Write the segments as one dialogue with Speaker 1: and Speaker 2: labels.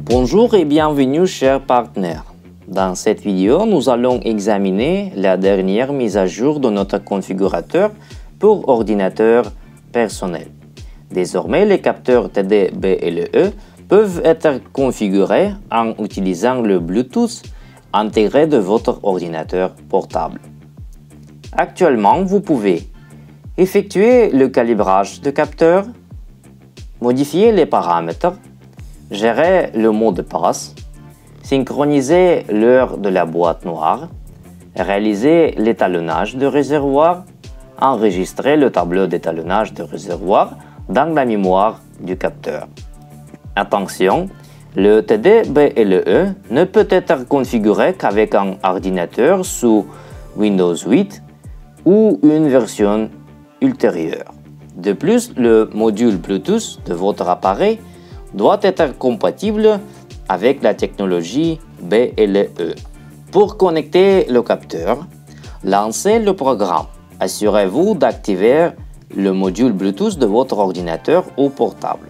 Speaker 1: Bonjour et bienvenue chers partenaires. Dans cette vidéo, nous allons examiner la dernière mise à jour de notre configurateur pour ordinateur personnel. Désormais, les capteurs TD, B et le E peuvent être configurés en utilisant le Bluetooth intégré de votre ordinateur portable. Actuellement, vous pouvez effectuer le calibrage de capteurs, modifier les paramètres, gérer le mot de passe, synchroniser l'heure de la boîte noire, réaliser l'étalonnage de réservoir, enregistrer le tableau d'étalonnage de réservoir dans la mémoire du capteur. Attention, le TD, B et le E ne peut être configuré qu'avec un ordinateur sous Windows 8 ou une version ultérieure. De plus, le module Bluetooth de votre appareil doit être compatible avec la technologie B et le E. Pour connecter le capteur, lancez le programme. Assurez-vous d'activer le module Bluetooth de votre ordinateur ou portable.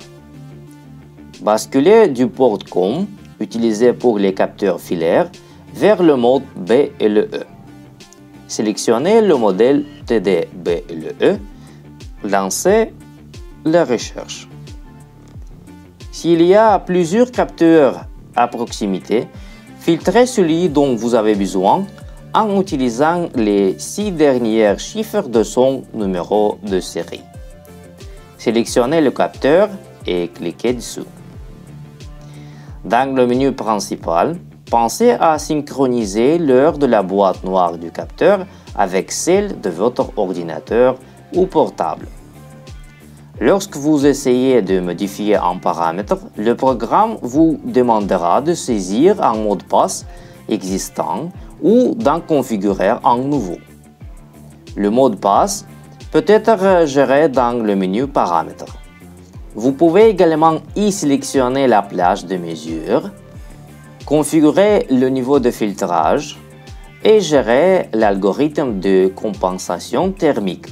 Speaker 1: Basculez du port COM, utilisé pour les capteurs filaires, vers le mode B et le E. Sélectionnez le modèle TD, B et le E. Lancez la recherche. S'il y a plusieurs capteurs à proximité, filtrez celui dont vous avez besoin en utilisant les 6 derniers chiffres de son numéro de série. Sélectionnez le capteur et cliquez dessus. Dans le menu principal, pensez à synchroniser l'heure de la boîte noire du capteur avec celle de votre ordinateur ou portable. Lorsque vous essayez de modifier un paramètre, le programme vous demandera de saisir un mot de passe existant ou d'en configurer un nouveau. Le mot de passe peut être géré dans le menu Paramètres. Vous pouvez également y sélectionner la plage de mesure, configurer le niveau de filtrage et gérer l'algorithme de compensation thermique.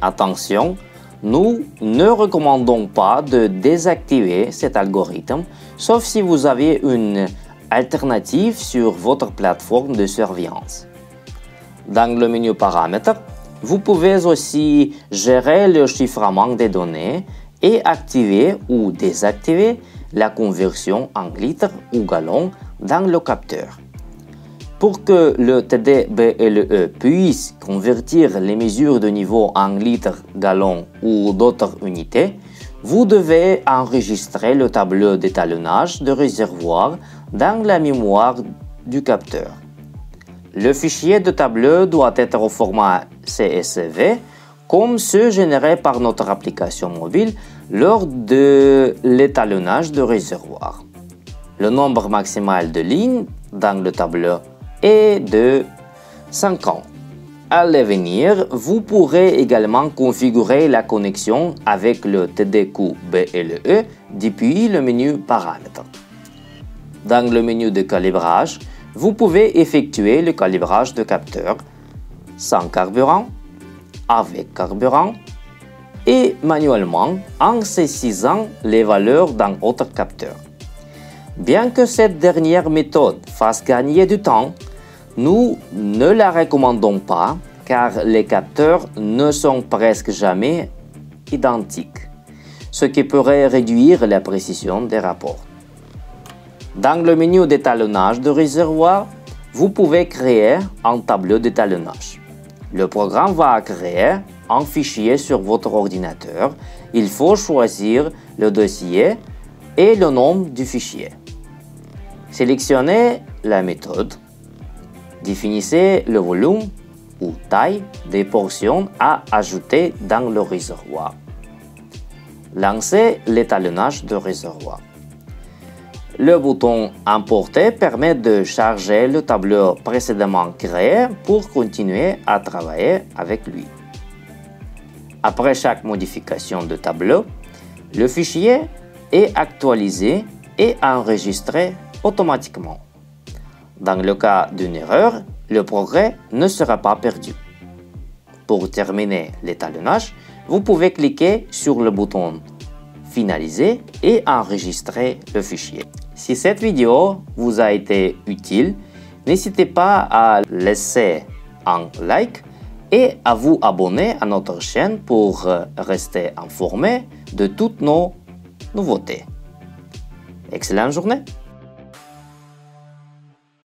Speaker 1: Attention, nous ne recommandons pas de désactiver cet algorithme, sauf si vous avez une alternative sur votre plateforme de surveillance. Dans le menu Paramètres, vous pouvez aussi gérer le chiffrement des données et activer ou désactiver la conversion en litres ou gallons dans le capteur. Pour que le TD, B et le E puissent convertir les mesures de niveau en litres, gallons ou d'autres unités, vous devez enregistrer le tableau d'étalonnage de réservoir dans la mémoire du capteur. Le fichier de tableau doit être au format CSV, comme ceux générés par notre application mobile lors de l'étalonnage de réservoir. Le nombre maximal de lignes dans le tableau est de 50. À l'avenir, vous pourrez également configurer la connexion avec le TDQ, B et le E depuis le menu Paramètres. Dans le menu de calibrage, vous pouvez effectuer le calibrage de capteur sans carburant, avec carburant et manuellement en saisissant les valeurs d'un autre capteur. Bien que cette dernière méthode fasse gagner du temps, nous ne la recommandons pas car les capteurs ne sont presque jamais identiques, ce qui pourrait réduire la précision des rapports. Dans le menu d'étalonnage de réservoir, vous pouvez créer un tableau d'étalonnage. Le programme va créer un fichier sur votre ordinateur. Il faut choisir le dossier et le nom du fichier. Sélectionnez la méthode. Définissez le volume ou taille des portions à ajouter dans le réservoir. Lancez l'étalonnage de réservoir. Le bouton Importer permet de charger le tableau précédemment créé pour continuer à travailler avec lui. Après chaque modification de tableau, le fichier est actualisé et enregistré automatiquement. Dans le cas d'une erreur, le progrès ne sera pas perdu. Pour terminer l'étalonnage, vous pouvez cliquer sur le bouton Finaliser et enregistrer le fichier. Si cette vidéo vous a été utile, n'hésitez pas à laisser un like et à vous abonner à notre chaîne pour rester informé de toutes nos nouveautés. Excellente journée!